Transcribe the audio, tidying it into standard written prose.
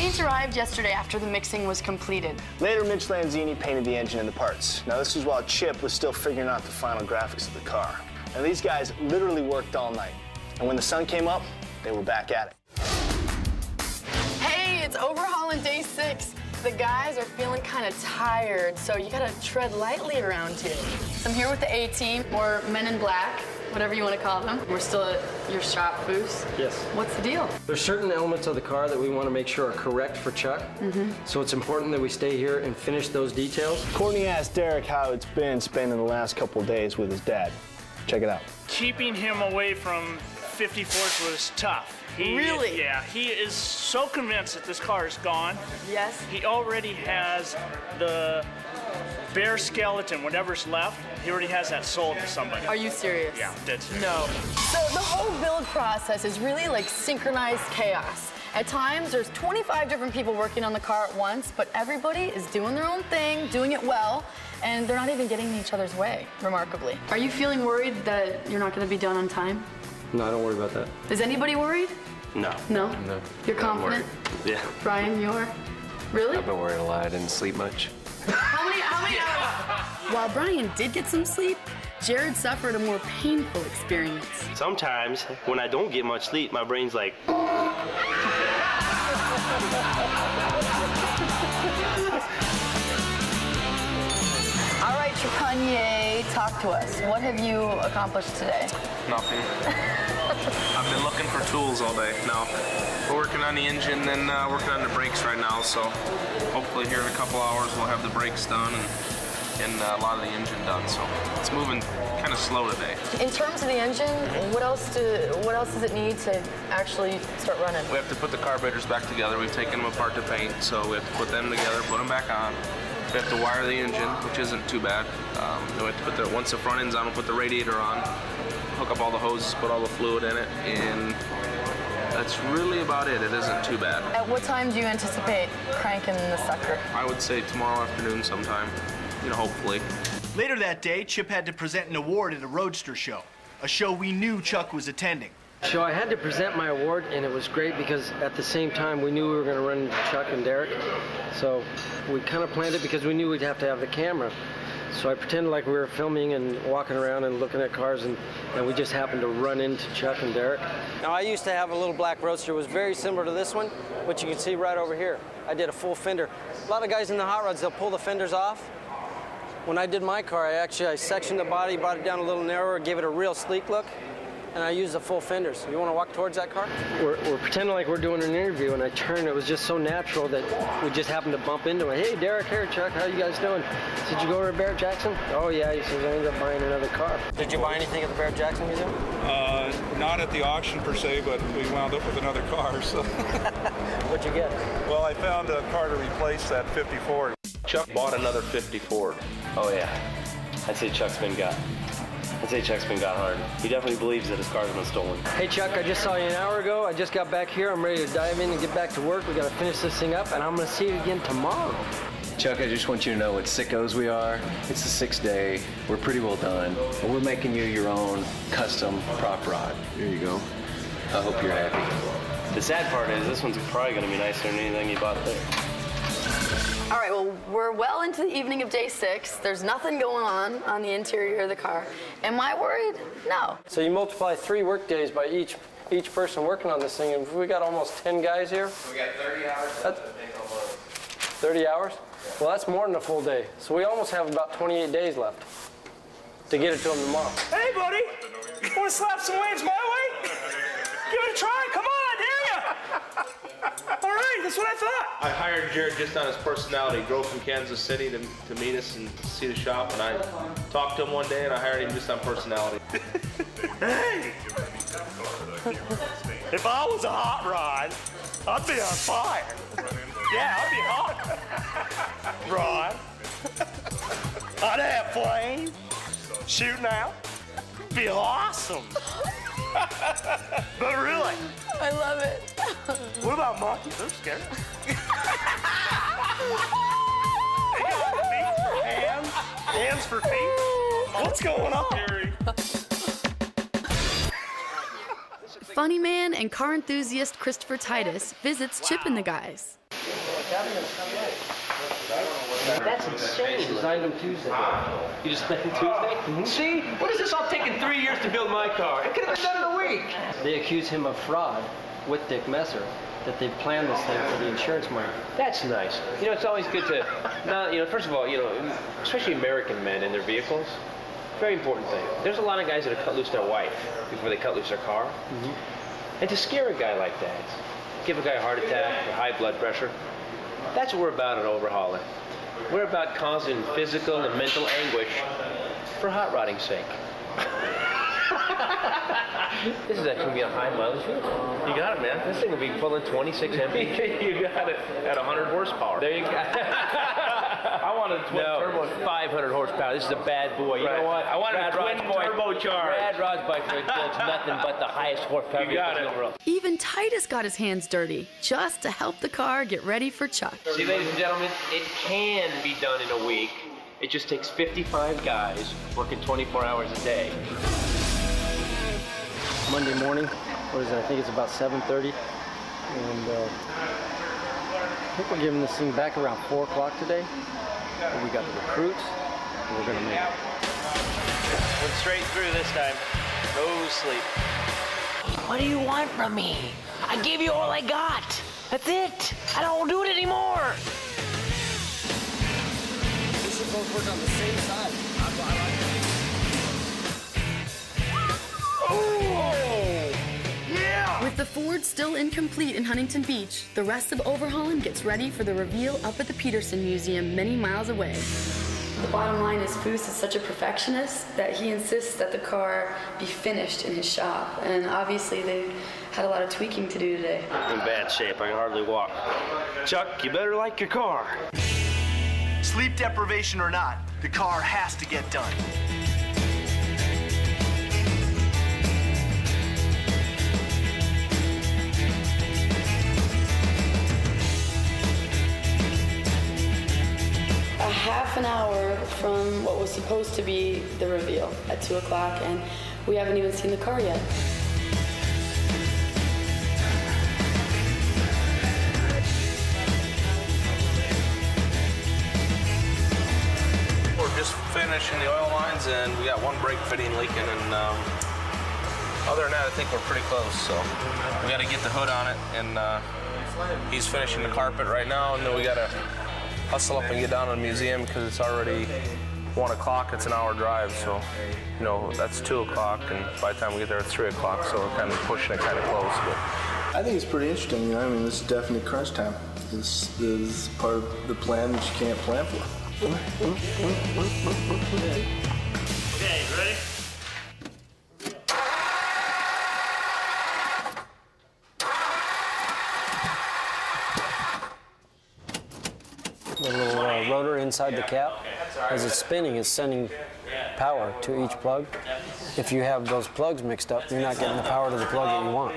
paint arrived yesterday after the mixing was completed. Later, Mitch Lanzini painted the engine and the parts. Now, this was while Chip was still figuring out the final graphics of the car. Now, these guys literally worked all night. And when the sun came up, they were back at it. Hey, it's overhauling day 6. The guys are feeling kind of tired, so you gotta tread lightly around here. I'm here with the A-team, or Men in Black, whatever you want to call them. We're still at your shop, Foos. Yes. What's the deal? There's certain elements of the car that we want to make sure are correct for Chuck. So it's important that we stay here and finish those details. Courtney asked Derek how it's been spending the last couple of days with his dad. Check it out. Keeping him away from 54s was tough. Really? Yeah, he is so convinced that this car is gone. Yes. He already has the bare skeleton, whatever's left, he already has that sold to somebody. Are you serious? Yeah, dead serious. No. So the whole build process is really like synchronized chaos. At times, there's 25 different people working on the car at once, but everybody is doing their own thing, doing it well, and they're not even getting in each other's way, remarkably. Are you feeling worried that you're not going to be done on time? No, don't worry about that. Is anybody worried? No. No? No. You're confident? Yeah. Brian, you're? Really? I've been worried a lot. I didn't sleep much. How many hours? While Brian did get some sleep, Jared suffered a more painful experience. Sometimes, when I don't get much sleep, my brain's like... All right, Trepanier, talk to us. What have you accomplished today? Nothing. I've been looking for tools all day. No, we're working on the engine and working on the brakes right now, so hopefully here in a couple hours we'll have the brakes done and a lot of the engine done, so it's moving kind of slow today. In terms of the engine, what else does it need to actually start running? We have to put the carburetors back together. We've taken them apart to paint, so we have to put them together, put them back on. We have to wire the engine, which isn't too bad. We have to put once the front end's on, we'll put the radiator on, hook up all the hoses, put all the fluid in it, and that's really about it. It isn't too bad. At what time do you anticipate cranking the sucker? I would say tomorrow afternoon sometime, hopefully. Later that day, Chip had to present an award at a roadster show, a show we knew Chuck was attending. So I had to present my award, and it was great because at the same time we knew we were going to run into Chuck and Derek. So we kind of planned it because we knew we'd have to have the camera. So I pretended like we were filming and walking around and looking at cars, and we just happened to run into Chuck and Derek. Now, I used to have a little black Roadster. It was very similar to this one, which you can see right over here. I did a full fender. A lot of guys in the hot rods, they'll pull the fenders off. When I did my car, I sectioned the body, brought it down a little narrower, gave it a real sleek look, and I used the full fenders. You want to walk towards that car? We're pretending like we're doing an interview, and I turned. It was just so natural that we just happened to bump into it. Hey, Derek, here, Chuck, how you guys doing? Did you go over to Barrett Jackson? Oh, yeah, he says I ended up buying another car. Did you buy anything at the Barrett Jackson Museum? Not at the auction per se, but we wound up with another car, so. What'd you get? Well, I found a car to replace that 54. Chuck bought another 54. Oh, yeah. I'd say Chuck's been got hard. He definitely believes that his car's been stolen. Hey, Chuck, I just saw you an hour ago. I just got back here. I'm ready to dive in and get back to work. We got to finish this thing up, and I'm going to see you again tomorrow. Chuck, I just want you to know what sickos we are. It's the 6th day. We're pretty well done. We're making you your own custom prop rod. Here you go. I hope you're happy. The sad part is this one's probably going to be nicer than anything you bought there. All right, well, we're well into the evening of day 6. There's nothing going on the interior of the car. Am I worried? No. So you multiply 3 work days by each person working on this thing, and we got almost 10 guys here. We got 30 hours. That's 30 hours? Well, that's more than a full day. So we almost have about 28 days left to get it to them tomorrow. Hey, buddy, want to slap some waves my way? Give it a try. Come on, I dare ya. All right, that's what I thought. I hired Jared just on his personality. He drove from Kansas City to meet us and see the shop, and I talked to him one day, and I hired him just on personality. Hey! If I was a hot rod, I'd be on fire. Yeah, I'd be hot. Rod. I'd have flames shooting out. Be awesome. But really. I love it. What about monkeys? They're scary. Feet for hands, hands for feet. What's going on? Funny man and car enthusiast Christopher Titus visits Chip and the guys. That's insane. You designed them Tuesday. You just designed them Tuesday? Mm-hmm. See? What is this all taking 3 years to build my car? It could have been done in a week. They accuse him of fraud with Dick Messer, that they planned this thing for the insurance money. That's nice. You know, it's always good to, first of all, especially American men in their vehicles, very important thing. There's a lot of guys that have cut loose their wife before they cut loose their car. Mm-hmm. And to scare a guy like that, give a guy a heart attack or high blood pressure, that's what we're about at Overhauling. We're about causing physical and mental anguish for hot rodding's sake. This is actually going to be a high mileage vehicle. You got it, man. This thing will be pulling 26 mpg. You got it at 100 horsepower. There you go. I wanted a twin turbo. 500 horsepower. This is a bad boy. You know what? I wanted a twin turbocharged. Rad Rod's bike builds nothing but the highest horsepower in the world. Even Titus got his hands dirty just to help the car get ready for Chuck. See, ladies and gentlemen, it can be done in a week. It just takes 55 guys working 24 hours a day. Monday morning, what is it? I think it's about 7:30, and I think we're giving this thing back around 4 o'clock today. And we got the recruits, and we're gonna make it. Went straight through this time. No sleep. What do you want from me? I gave you all I got. That's it. I don't do it anymore. We should both work on the same side. With the Ford still incomplete in Huntington Beach, the rest of Overhauling gets ready for the reveal up at the Peterson Museum many miles away. The bottom line is Foose is such a perfectionist that he insists that the car be finished in his shop. And obviously they had a lot of tweaking to do today. In bad shape. I can hardly walk. Chuck, you better like your car. Sleep deprivation or not, the car has to get done. Half an hour from what was supposed to be the reveal at 2 o'clock, and we haven't even seen the car yet. We're just finishing the oil lines, and we got one brake fitting leaking, and other than that, I think we're pretty close. So we got to get the hood on it, and he's finishing the carpet right now, and then we got to hustle up and get down to the museum because it's already 1 o'clock. It's an hour drive, so that's 2 o'clock, and by the time we get there, it's 3 o'clock. So we're kind of pushing it kind of close. But I think it's pretty interesting. I mean, this is definitely crunch time. This is part of the plan that you can't plan for. Okay, ready? The little rotor inside the cap, as it's spinning, is sending power to each plug. If you have those plugs mixed up, you're not getting the power to the plug that you want.